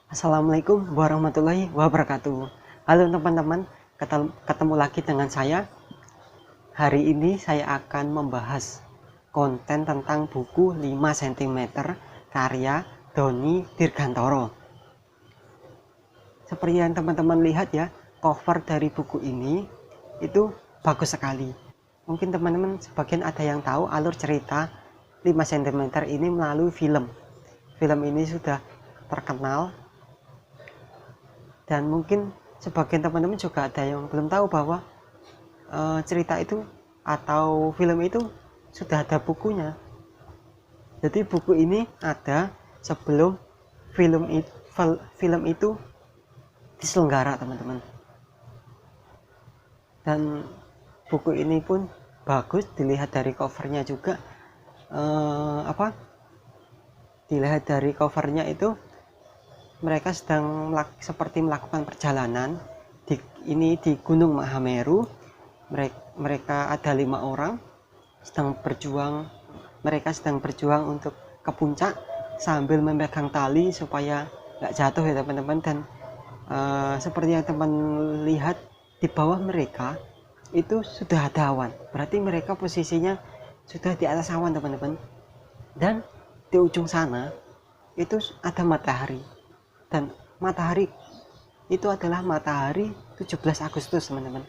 Assalamualaikum warahmatullahi wabarakatuh. Halo teman-teman, ketemu lagi dengan saya. Hari ini saya akan membahas konten tentang buku 5 cm karya Doni Dirgantoro. Seperti yang teman-teman lihat ya, cover dari buku ini itu bagus sekali. Mungkin teman-teman sebagian ada yang tahu alur cerita 5 cm ini melalui film. Film ini sudah terkenal, dan mungkin sebagian teman-teman juga ada yang belum tahu bahwa cerita itu atau film itu sudah ada bukunya. Jadi buku ini ada sebelum film itu diselenggara, teman-teman. Dan buku ini pun bagus, dilihat dari covernya juga. Dilihat dari covernya itu mereka sedang seperti melakukan perjalanan di Gunung Mahameru. Mereka ada 5 orang mereka sedang berjuang untuk ke puncak sambil memegang tali supaya nggak jatuh ya teman-teman. Dan seperti yang teman lihat, di bawah mereka itu sudah ada awan, berarti mereka posisinya sudah di atas awan, teman-teman. Dan di ujung sana itu ada matahari, dan matahari itu adalah matahari 17 Agustus, teman-teman.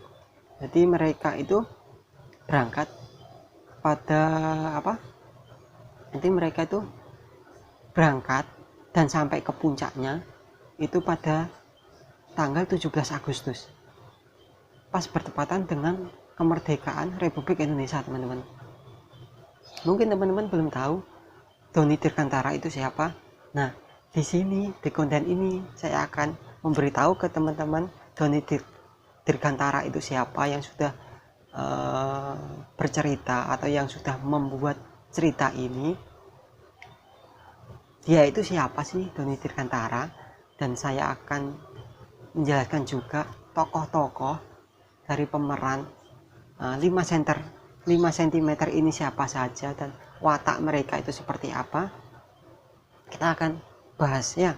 Jadi mereka itu berangkat pada dan sampai ke puncaknya itu pada tanggal 17 Agustus, pas bertepatan dengan kemerdekaan Republik Indonesia, teman-teman. Mungkin teman-teman belum tahu Doni Dirgantara itu siapa. Nah, di sini, di konten ini, saya akan memberitahu ke teman-teman Doni Dirgantara itu siapa, yang sudah bercerita atau yang sudah membuat cerita ini. Dia itu siapa sih, Doni Dirgantara? Dan saya akan menjelaskan juga tokoh-tokoh dari pemeran 5 cm ini siapa saja, dan watak mereka itu seperti apa. Kita akan bahas ya.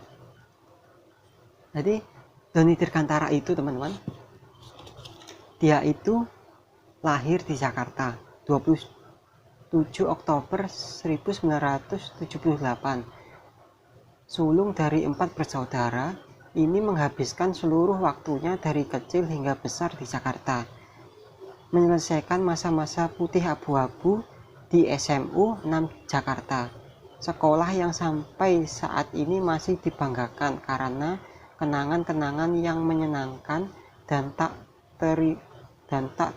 Jadi Doni Dirgantara itu, teman-teman, dia itu lahir di Jakarta 27 Oktober 1978. Sulung dari 4 bersaudara, ini menghabiskan seluruh waktunya dari kecil hingga besar di Jakarta, menyelesaikan masa-masa putih abu-abu di SMU 6 Jakarta, sekolah yang sampai saat ini masih dibanggakan karena kenangan-kenangan yang menyenangkan dan tak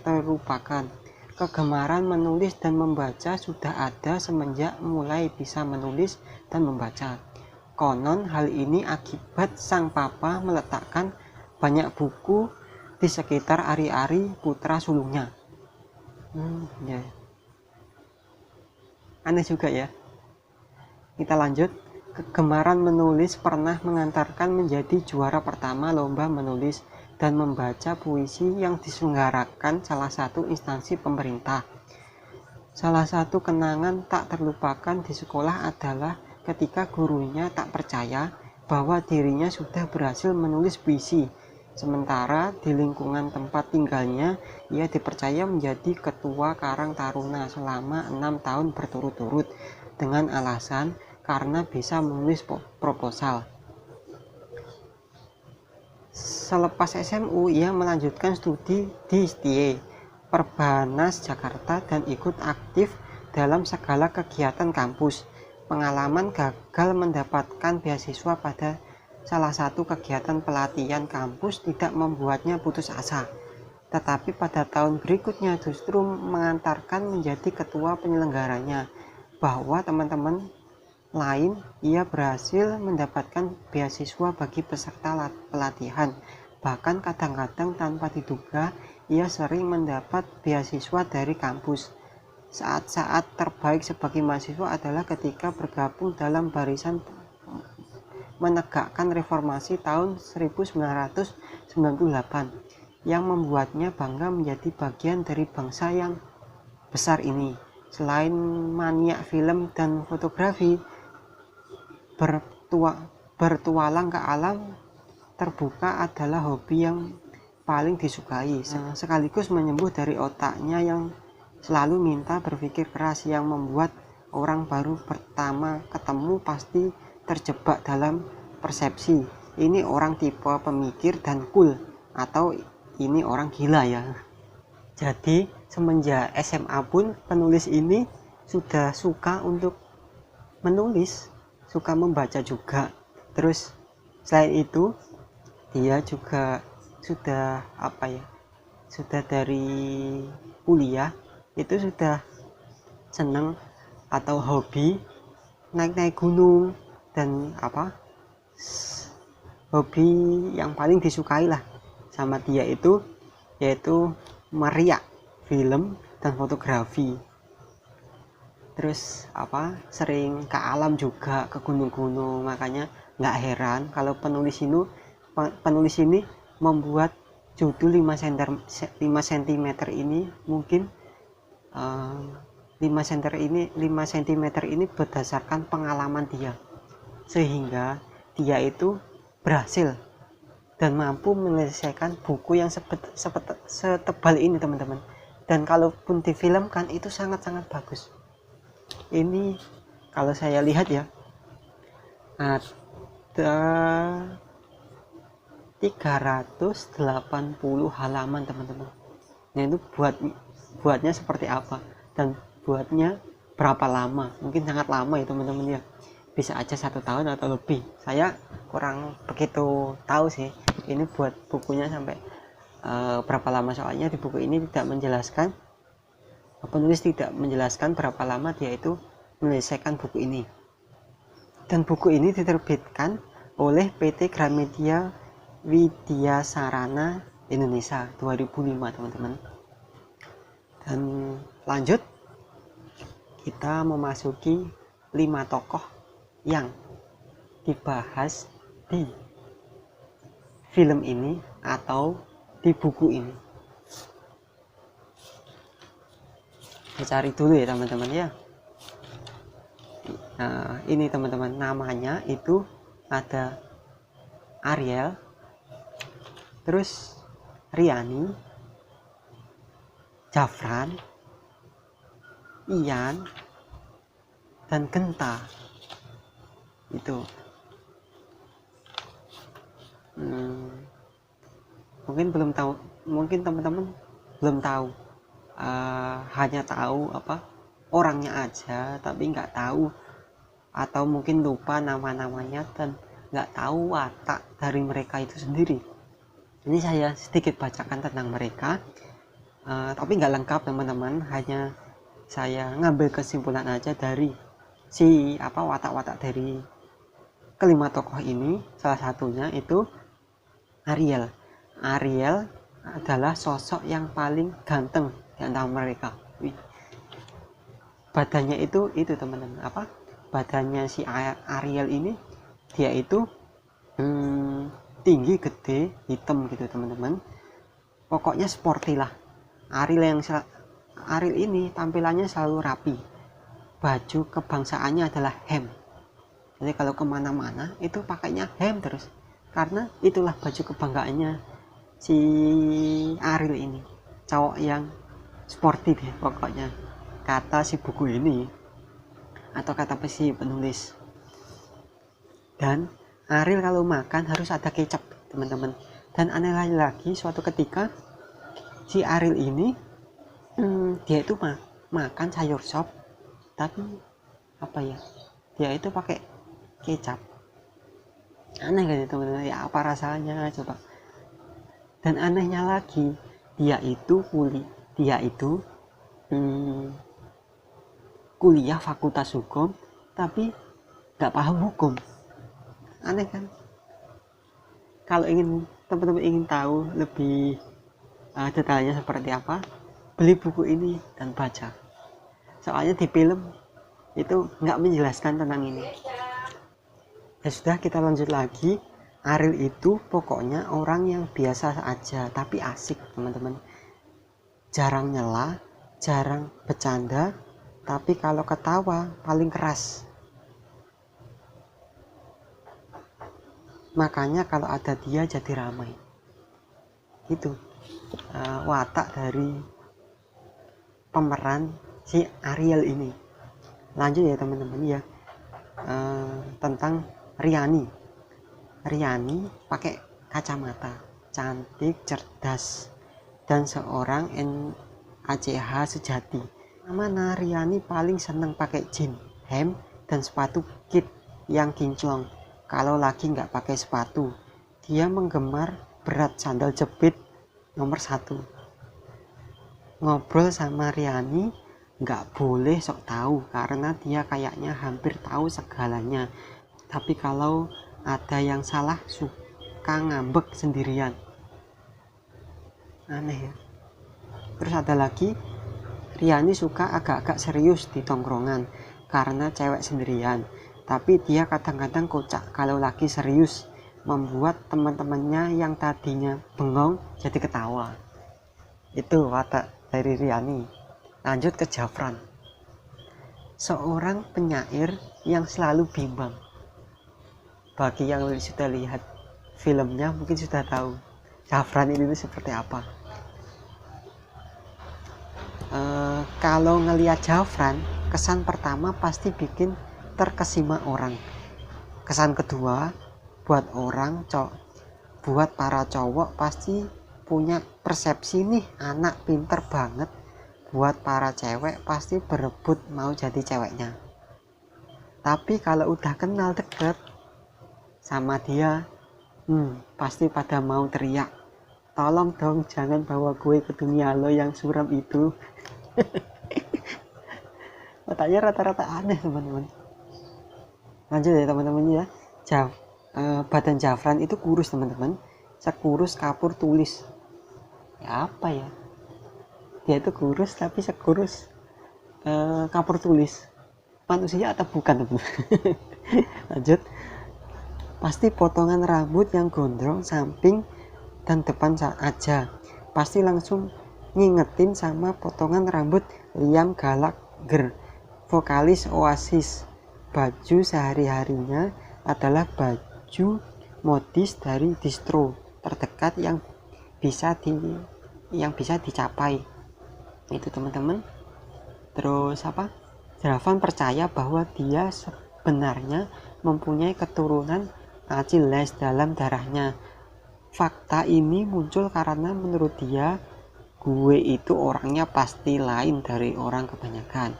terlupakan. Kegemaran menulis dan membaca sudah ada semenjak mulai bisa menulis dan membaca. Konon hal ini akibat sang papa meletakkan banyak buku di sekitar ari-ari putra sulungnya. Ya. Aneh juga ya. Kita lanjut. Kegemaran menulis pernah mengantarkan menjadi juara pertama lomba menulis dan membaca puisi yang diselenggarakan salah satu instansi pemerintah. Salah satu kenangan tak terlupakan di sekolah adalah ketika gurunya tak percaya bahwa dirinya sudah berhasil menulis puisi, sementara di lingkungan tempat tinggalnya ia dipercaya menjadi ketua Karang Taruna selama 6 tahun berturut-turut dengan alasan karena bisa menulis proposal. Selepas SMU, ia melanjutkan studi di STIE, Perbanas Jakarta, dan ikut aktif dalam segala kegiatan kampus. Pengalaman gagal mendapatkan beasiswa pada salah satu kegiatan pelatihan kampus tidak membuatnya putus asa, tetapi pada tahun berikutnya justru mengantarkan menjadi ketua penyelenggaranya. Bahwa teman-teman lain, ia berhasil mendapatkan beasiswa bagi peserta pelatihan. Bahkan kadang-kadang tanpa diduga, ia sering mendapat beasiswa dari kampus. Saat-saat terbaik sebagai mahasiswa adalah ketika bergabung dalam barisan menegakkan reformasi tahun 1998 yang membuatnya bangga menjadi bagian dari bangsa yang besar ini. Selain maniak film dan fotografi, bertualang ke alam terbuka adalah hobi yang paling disukai, sekaligus menyembuh dari otaknya yang selalu minta berpikir keras, yang membuat orang baru pertama ketemu pasti terjebak dalam persepsi ini orang tipe pemikir dan cool, atau ini orang gila ya. Jadi semenjak SMA pun penulis ini sudah suka untuk menulis, suka membaca juga. Terus selain itu dia juga sudah sudah dari kuliah itu sudah seneng atau hobi naik-naik gunung, dan hobi yang paling disukai lah sama dia itu yaitu meriak film dan fotografi. Terus sering ke alam juga, ke gunung-gunung. Makanya nggak heran kalau penulis ini membuat judul 5 cm ini mungkin 5 cm ini berdasarkan pengalaman dia, sehingga dia itu berhasil dan mampu menyelesaikan buku yang setebal ini teman-teman. Dan kalaupun difilmkan itu sangat-sangat bagus. Ini kalau saya lihat ya, ada 380 halaman teman-teman. Nah itu buatnya seperti apa dan buatnya berapa lama? Mungkin sangat lama ya teman-teman ya, bisa aja 1 tahun atau lebih. Saya kurang begitu tahu sih ini buat bukunya sampai berapa lama, soalnya di buku ini tidak menjelaskan, penulis tidak menjelaskan berapa lama dia itu menyelesaikan buku ini. Dan buku ini diterbitkan oleh PT Gramedia Widya Sarana Indonesia 2005 teman-teman. Dan lanjut kita memasuki 5 tokoh yang dibahas di film ini atau di buku ini. Kita cari dulu ya teman-teman ya. Nah ini teman-teman, namanya itu ada Ariel, terus Riani, Jafran, Ian, dan Genta. Itu mungkin teman-teman belum tahu, hanya tahu orangnya aja, tapi nggak tahu atau mungkin lupa nama-namanya dan nggak tahu watak dari mereka itu sendiri. Ini saya sedikit bacakan tentang mereka, tapi nggak lengkap teman-teman, hanya saya ngambil kesimpulan aja dari watak-watak dari kelima tokoh ini. Salah satunya itu Ariel adalah sosok yang paling ganteng di antara mereka. Badannya itu teman-teman, badannya si Ariel ini, dia itu tinggi, gede, hitam gitu teman-teman. Pokoknya sporty lah. Ariel ini tampilannya selalu rapi. Baju kebangsaannya adalah hem. Jadi kalau kemana-mana itu pakainya hem terus, karena itulah baju kebanggaannya si Ariel ini, cowok yang sporty deh pokoknya, kata si buku ini atau kata si penulis. Dan Ariel kalau makan harus ada kecap teman-teman. Dan aneh lagi, suatu ketika si Ariel ini dia itu makan sayur sop, tapi dia itu pakai kecap. Aneh kan teman-teman ya, apa rasanya coba. Dan anehnya lagi, dia itu kuliah fakultas hukum tapi nggak paham hukum. Aneh kan? Kalau teman-teman ingin tahu lebih detailnya seperti apa, beli buku ini dan baca. Soalnya di film itu nggak menjelaskan tentang ini. Ya sudah, kita lanjut lagi. Ariel itu pokoknya orang yang biasa aja tapi asik teman-teman. Jarang nyela, jarang bercanda, tapi kalau ketawa paling keras. makanya kalau ada dia jadi ramai. Itu watak dari pemeran si Ariel ini. Lanjut ya teman-teman ya, tentang Riani. Riani pakai kacamata, cantik, cerdas, dan seorang NACH sejati. Mana Riani paling seneng pakai jeans, hem, dan sepatu kit yang kinclong. Kalau lagi nggak pakai sepatu, dia menggemar berat sandal jepit nomor 1. Ngobrol sama Riani nggak boleh sok tahu karena dia kayaknya hampir tahu segalanya. Tapi kalau ada yang salah suka ngambek sendirian. Aneh ya. Terus ada lagi, Riani suka agak-agak serius di tongkrongan karena cewek sendirian. Tapi dia kadang-kadang kocak kalau lagi serius, membuat teman-temannya yang tadinya bengong jadi ketawa. Itu watak dari Riani. Lanjut ke Jafran, seorang penyair yang selalu bimbang. Bagi yang sudah lihat filmnya mungkin sudah tahu Jafran ini seperti apa. Kalau ngelihat Jafran, kesan pertama pasti bikin terkesima orang. Kesan kedua buat para cowok pasti punya persepsi nih anak pinter banget. Buat para cewek pasti berebut mau jadi ceweknya. Tapi kalau udah kenal deket sama dia, pasti pada mau teriak, tolong dong jangan bawa gue ke dunia lo yang suram itu. Katanya rata-rata aneh teman-teman. Lanjut ya teman-teman ya. Badan Jafran itu kurus teman-teman, sekurus kapur tulis. Ya apa ya, dia itu kurus tapi sekurus kapur tulis. Manusia atau bukan teman? Lanjut. Pasti potongan rambut yang gondrong samping dan depan aja. Pasti langsung ngingetin sama potongan rambut Liam Gallagher, vokalis Oasis. Baju sehari-harinya adalah baju modis dari distro terdekat yang bisa dicapai. Itu teman-teman. Terus Jafran percaya bahwa dia sebenarnya mempunyai keturunan Achilles dalam darahnya. Fakta ini muncul karena menurut dia, gue itu orangnya pasti lain dari orang kebanyakan.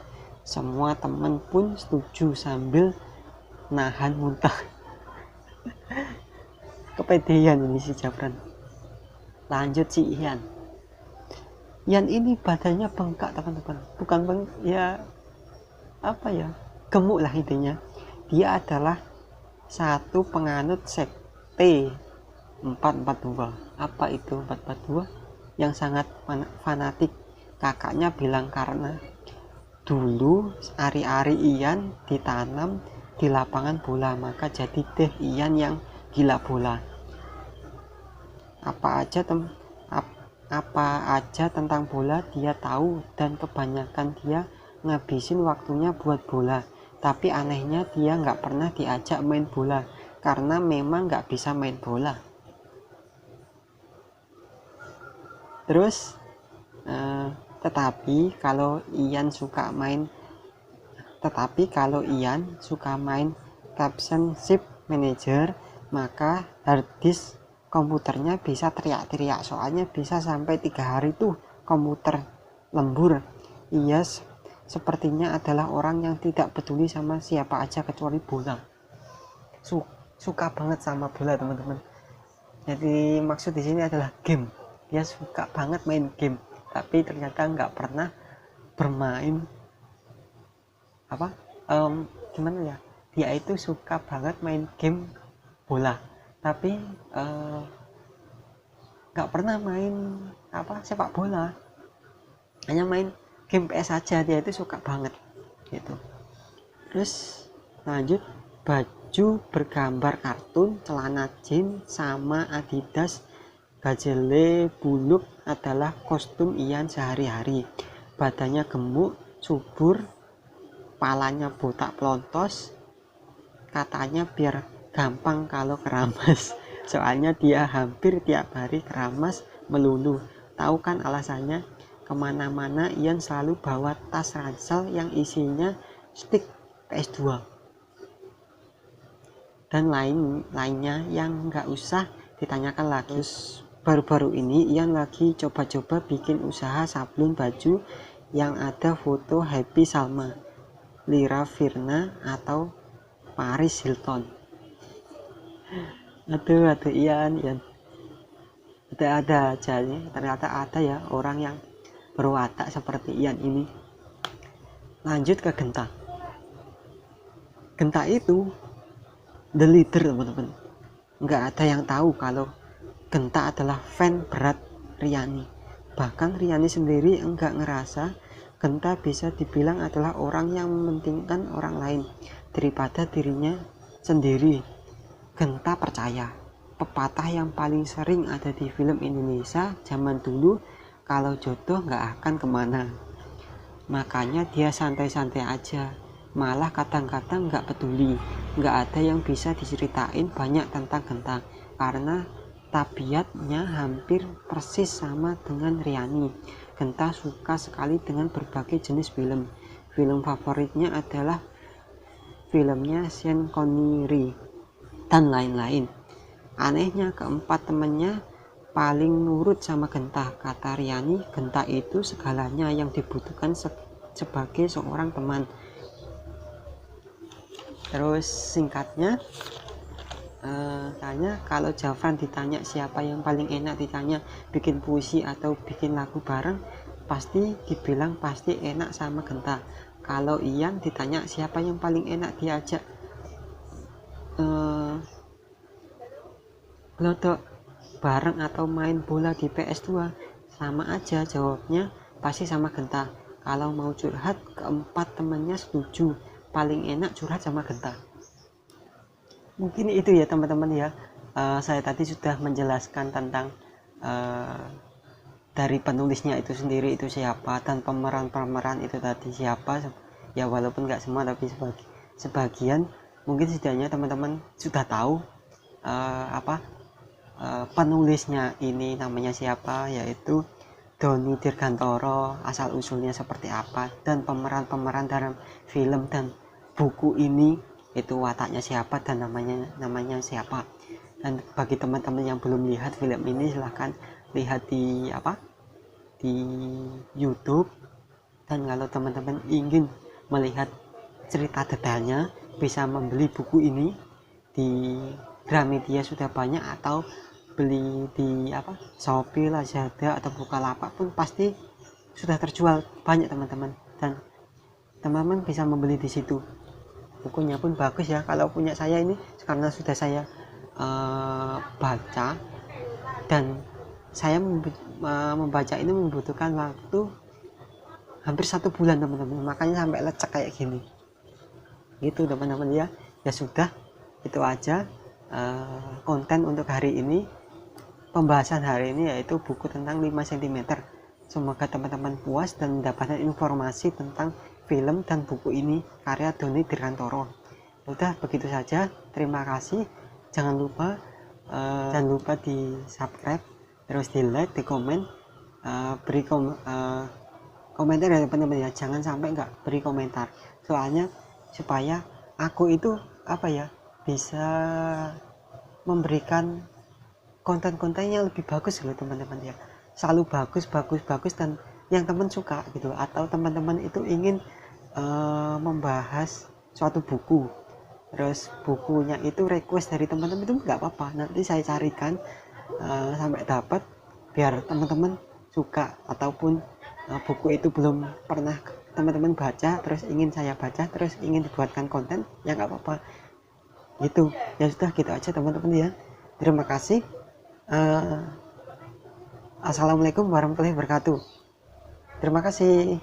Semua temen pun setuju sambil nahan muntah. Kepedean ini si Jafran. Lanjut si Ian. Ian ini badannya bengkak teman-teman. Bukan gemuk lah intinya. Dia adalah satu penganut sekte 442. Apa itu 442? Yang sangat fanatik. Kakaknya bilang karena dulu ari-ari Ian ditanam di lapangan bola, maka jadi deh Ian yang gila bola. Apa aja tentang bola dia tahu, dan kebanyakan dia ngabisin waktunya buat bola. Tapi anehnya dia nggak pernah diajak main bola karena memang nggak bisa main bola. Terus tetapi kalau Ian suka main Caption Shift Manager, maka harddisk komputernya bisa teriak-teriak, soalnya bisa sampai 3 hari tuh komputer lembur. Ia sepertinya adalah orang yang tidak peduli sama siapa aja kecuali bola. Suka banget sama bola teman-teman. Jadi maksud di sini adalah game. Dia suka banget main game, tapi ternyata nggak pernah bermain dia itu suka banget main game bola, tapi nggak pernah main sepak bola, hanya main game PS saja. Dia itu suka banget gitu. Terus lanjut, baju bergambar kartun, celana jeans sama Adidas Gazelle buluk adalah kostum Ian sehari-hari. Badannya gemuk, subur, palanya botak pelontos. Katanya biar gampang kalau keramas. Soalnya dia hampir tiap hari keramas melulu. Tahu kan alasannya? Kemana-mana Ian selalu bawa tas ransel yang isinya stick PS2 dan lainnya yang nggak usah ditanyakan lagi. Terus baru-baru ini Ian lagi coba-coba bikin usaha sablon baju yang ada foto Happy Salma, Lira Firna, atau Paris Hilton. Aduh Ian ada aja nih, ternyata ada ya orang yang berwatak seperti Ian ini. Lanjut ke Genta. Genta itu the leader, teman-teman. Nggak ada yang tahu kalau Genta adalah fan berat Riani. Bahkan Riani sendiri enggak ngerasa Genta bisa dibilang adalah orang yang mementingkan orang lain daripada dirinya sendiri. Genta percaya pepatah yang paling sering ada di film Indonesia zaman dulu, kalau jodoh nggak akan kemana. Makanya dia santai-santai aja, malah kadang-kadang nggak peduli. Nggak ada yang bisa diceritain banyak tentang Genta karena tabiatnya hampir persis sama dengan Riani. Genta suka sekali dengan berbagai jenis film. Film favoritnya adalah filmnya Sean Connery dan lain-lain. Anehnya keempat temannya paling nurut sama Genta. Kata Riani, Genta itu segalanya yang dibutuhkan sebagai seorang teman. Terus singkatnya, tanya kalau Jafran ditanya siapa yang paling enak ditanya bikin puisi atau bikin lagu bareng, pasti dibilang pasti enak sama Genta. Kalau Ian ditanya siapa yang paling enak diajak glodok bareng atau main bola di PS2, sama aja jawabnya pasti sama Genta. Kalau mau curhat, keempat temannya setuju paling enak curhat sama Genta. Mungkin itu ya teman-teman ya, saya tadi sudah menjelaskan tentang dari penulisnya itu sendiri itu siapa dan pemeran-pemeran itu tadi siapa ya, walaupun nggak semua tapi sebagian. Mungkin setidaknya teman-teman sudah tahu penulisnya ini namanya siapa, yaitu Doni Dirgantoro, asal usulnya seperti apa, dan pemeran-pemeran dalam film dan buku ini itu wataknya siapa dan namanya siapa. Dan bagi teman-teman yang belum lihat film ini, silahkan lihat di YouTube. Dan kalau teman-teman ingin melihat cerita detailnya, bisa membeli buku ini di Gramedia sudah banyak, atau beli di Shopee, Lazada, atau Bukalapak pun pasti sudah terjual banyak teman-teman, dan teman-teman bisa membeli di situ. Bukunya pun bagus ya, kalau punya saya ini karena sudah saya baca, dan saya membaca ini membutuhkan waktu hampir 1 bulan teman-teman, makanya sampai lecek kayak gini gitu teman-teman ya. Ya sudah, itu aja konten untuk hari ini. Pembahasan hari ini yaitu buku tentang 5 cm. Semoga teman-teman puas dan mendapatkan informasi tentang film dan buku ini karya Doni Dirgantoro. Udah begitu saja, terima kasih. Jangan lupa di subscribe, terus di like, di komen, beri komentar ya teman-teman ya. Jangan sampai nggak beri komentar, soalnya supaya aku itu bisa memberikan konten-kontennya lebih bagus gitu teman-teman ya, selalu bagus dan yang teman suka gitu, atau teman-teman itu ingin membahas suatu buku, terus bukunya itu request dari teman-teman, itu nggak apa-apa, nanti saya carikan sampai dapat, biar teman-teman suka. Ataupun buku itu belum pernah teman-teman baca, terus ingin saya baca, terus ingin dibuatkan konten, ya nggak apa-apa gitu. Ya sudah, gitu aja teman-teman ya. Terima kasih. Assalamualaikum warahmatullahi wabarakatuh. Terima kasih.